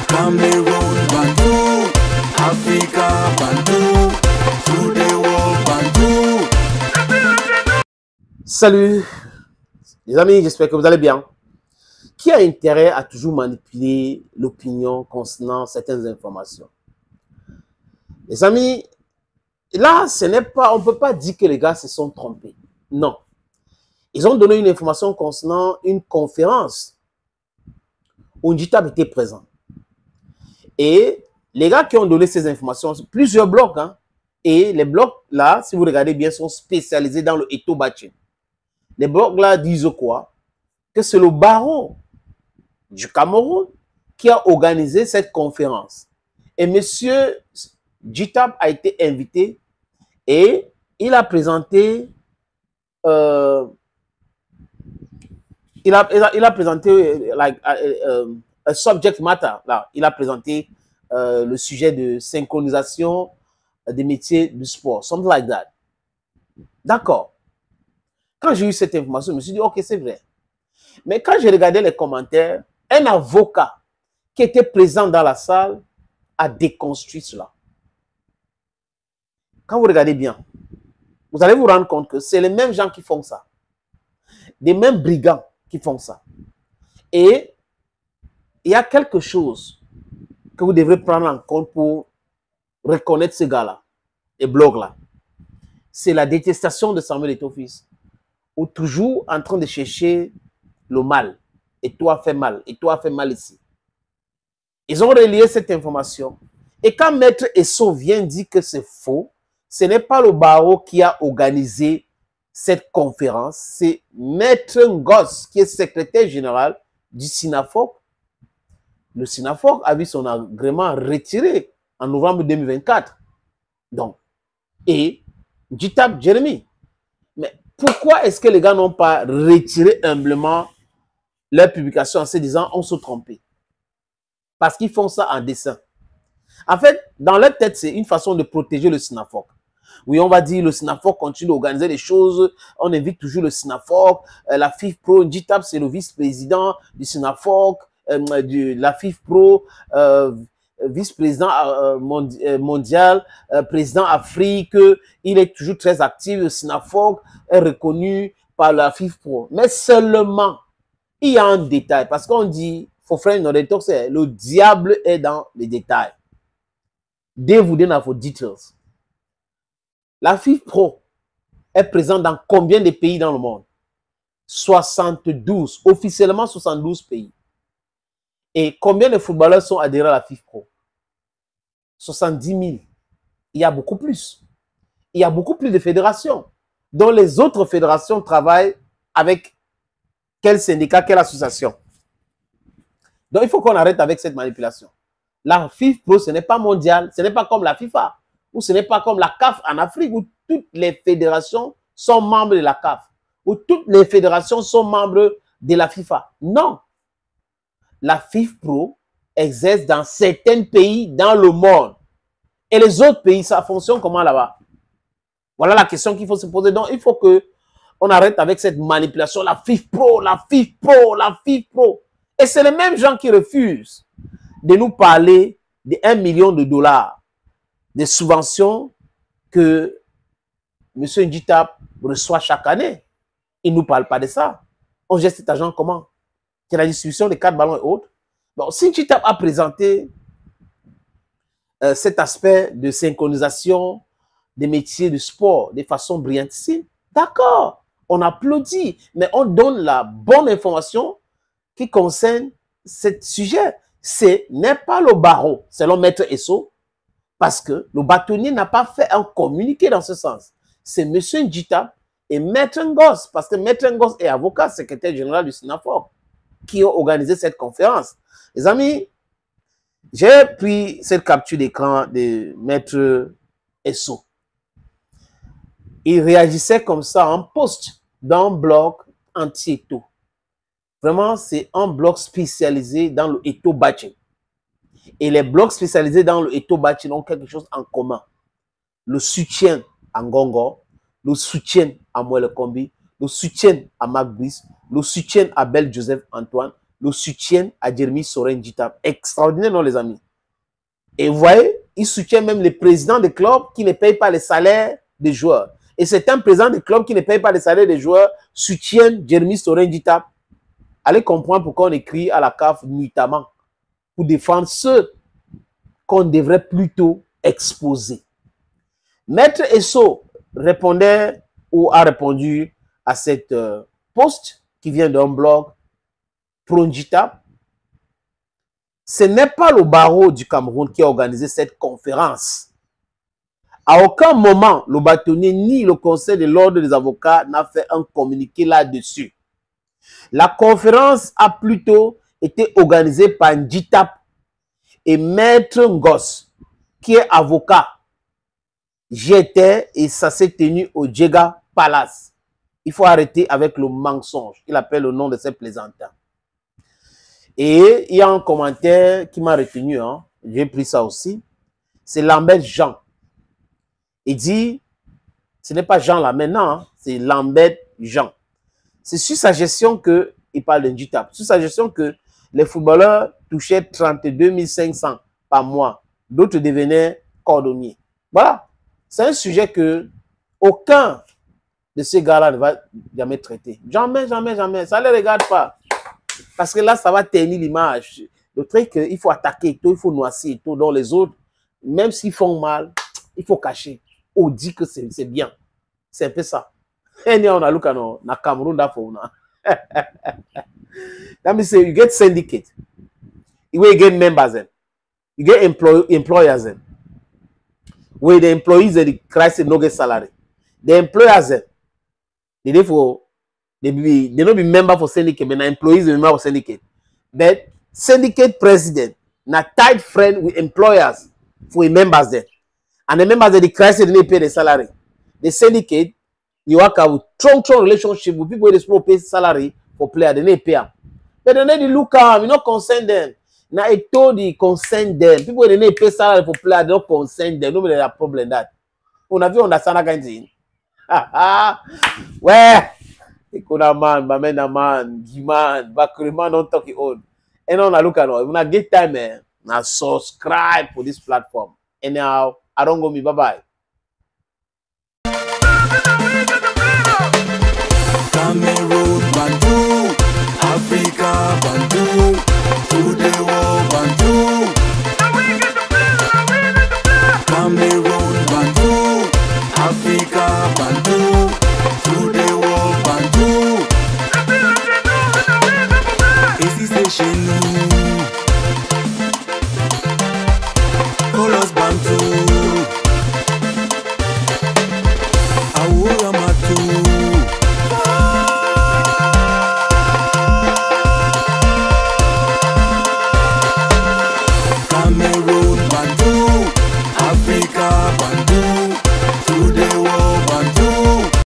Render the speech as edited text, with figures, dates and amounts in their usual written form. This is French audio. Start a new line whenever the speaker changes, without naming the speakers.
Cameroon Bantou, Africa Bantou, through the world Bantou.
Salut les amis, j'espère que vous allez bien. Qui a intérêt à toujours manipuler l'opinion concernant certaines informations? Les amis, là, ce n'est pas, on ne peut pas dire que les gars se sont trompés. Non. Ils ont donné une information concernant une conférence où Ndjitab était présent. Et les gars qui ont donné ces informations, plusieurs blocs, hein, et les blocs là, si vous regardez bien, sont spécialisés dans le Eto Batchin. Les blocs là disent quoi? Que c'est le barreau du Cameroun qui a organisé cette conférence. Et monsieur Ndjitab a été invité et il a présenté il a présenté like, a subject matter. Là, il a présenté le sujet de synchronisation des métiers du sport. Something like that. D'accord. Quand j'ai eu cette information, je me suis dit, ok, c'est vrai. Mais quand j'ai regardé les commentaires, un avocat qui était présent dans la salle a déconstruit cela. Quand vous regardez bien, vous allez vous rendre compte que c'est les mêmes gens qui font ça. Des mêmes brigands qui font ça. Et il y a quelque chose que vous devrez prendre en compte pour reconnaître ces gars-là, les blogs-là. C'est la détestation de Samuel Eto'o-Fils, ou toujours en train de chercher le mal. Et toi fait mal, et toi fait mal ici. Ils ont relié cette information. Et quand Maître Esso vient dire que c'est faux, ce n'est pas le barreau qui a organisé cette conférence, c'est Maître Ngoz, qui est secrétaire général du SINAFOC. Le SINAFOC a vu son agrément retiré en novembre 2024. Donc, et Ndjitab Jérémie. Mais pourquoi est-ce que les gars n'ont pas retiré humblement leur publication en se disant on se trompait? Parce qu'ils font ça en dessin. En fait, dans leur tête, c'est une façon de protéger le SINAFOC. Oui, on va dire le SINAFOC continue d'organiser les choses. On invite toujours le SINAFOC. La FIFPro, Ndjitab, c'est le vice-président du SINAFOC, la FIFPro, vice-président mondial, président Afrique. Il est toujours très actif. Le SINAFOC est reconnu par la FIFPro. Mais seulement, il y a un détail. Parce qu'on dit, faut faire une auditeur, c'est le diable est dans les détails. Devil dans vos details. La FIFPro est présente dans combien de pays dans le monde? 72, officiellement 72 pays. Et combien de footballeurs sont adhérents à la FIFPro? 70 000. Il y a beaucoup plus. Il y a beaucoup plus de fédérations, dont les autres fédérations travaillent avec quel syndicat, quelle association. Donc il faut qu'on arrête avec cette manipulation. La FIFPro, ce n'est pas mondial, ce n'est pas comme la FIFA, ou ce n'est pas comme la CAF en Afrique, où toutes les fédérations sont membres de la CAF, où toutes les fédérations sont membres de la FIFA. Non. La FIFPro exerce dans certains pays dans le monde. Et les autres pays, ça fonctionne comment là-bas? Voilà la question qu'il faut se poser. Donc, il faut qu'on arrête avec cette manipulation. La FIFPro, la FIFPro, la FIFPro. Et c'est les mêmes gens qui refusent de nous parler de 1 million de dollars de subventions que M. Ndjitab reçoit chaque année. Il ne nous parle pas de ça. On gère cet argent comment? C'est la distribution des 4 ballons et autres. Bon, si Ndjitab a présenté cet aspect de synchronisation des métiers de sport de façon brillantissime, d'accord, on applaudit, mais on donne la bonne information qui concerne ce sujet. Ce n'est pas le barreau, selon Maître Esso, parce que le bâtonnier n'a pas fait un communiqué dans ce sens. C'est M. Ndjitab et Maître Ngoz, parce que Maître Ngoz est avocat, secrétaire général du SINAFOC, qui ont organisé cette conférence. Les amis, j'ai pris cette capture d'écran de Maître Esso. Il réagissait comme ça en post dans un blog anti-Eto. Vraiment, c'est un blog spécialisé dans le Eto Batchin. Et les blogs spécialisés dans le Eto Batchin ont quelque chose en commun. Le soutien à Ngongo, le soutien à Moelle Kombi, le soutien à Mac Brice, le soutien à Bel Joseph Antoine, le soutien à Jeremy Soren Djita. Extraordinaire, non, les amis? Et vous voyez, il soutient même les présidents des clubs qui ne payent pas les salaires des joueurs. Et c'est un président des clubs qui ne paye pas les salaires des joueurs soutient Jeremy Soren Djita. Allez comprendre pourquoi on écrit à la CAF nuitamment pour défendre ceux qu'on devrait plutôt exposer. Maître Esso répondait ou a répondu à cette post qui vient d'un blog Pro-Djita. Ce n'est pas le barreau du Cameroun qui a organisé cette conférence. À aucun moment, le bâtonnier ni le conseil de l'ordre des avocats n'a fait un communiqué là-dessus. La conférence a plutôt été organisée par Djita et Maître Ngos, qui est avocat. J'y étais et ça s'est tenu au Djega Palace. Il faut arrêter avec le mensonge. Il appelle le nom de ses plaisantins. Et il y a un commentaire qui m'a retenu, hein. J'ai pris ça aussi. C'est Lambert Jean. Il dit, ce n'est pas Jean là maintenant, hein, c'est Lambert Jean. C'est sur sa gestion qu'il parle de Djita. Sur sa gestion que les footballeurs touchaient 32 500 par mois. D'autres devenaient cordonniers. Voilà. C'est un sujet que aucun de ces gars-là ne va jamais traiter. Jamais, jamais, jamais. Ça ne les regarde pas. Parce que là, ça va ternir l'image. Le truc, il faut attaquer tout, il faut noisir tout. Dans les autres, même s'ils font mal, il faut cacher. On dit que c'est bien. C'est un peu ça. Et on a look at na Cameroun da for na. That means you get syndicate. You get members then. You get employers then. Where the employees the crisis no get salary. The employers then. They don't be member for syndicate, but the employees are member for syndicate. But syndicate president na tight friend with employers for members there. And the members of the crisis they pay the salary. The syndicate, you work out with strong relationship with people who pay salary for players, they pay them. But then they look at you not concern them. Now it told the concern them. People they pay salary for players, they don't concern them. Nobody have problem that. On a vu understand that kind of thing. Where? Ikona man, Bamenda man, Giman, Bakuri man, don't talk it old. And on a look at it. When I get time, now subscribe for this platform. And now I don't go me. Bye bye.
Cameroon Bantu, Africa Bantu, to the world Bantu.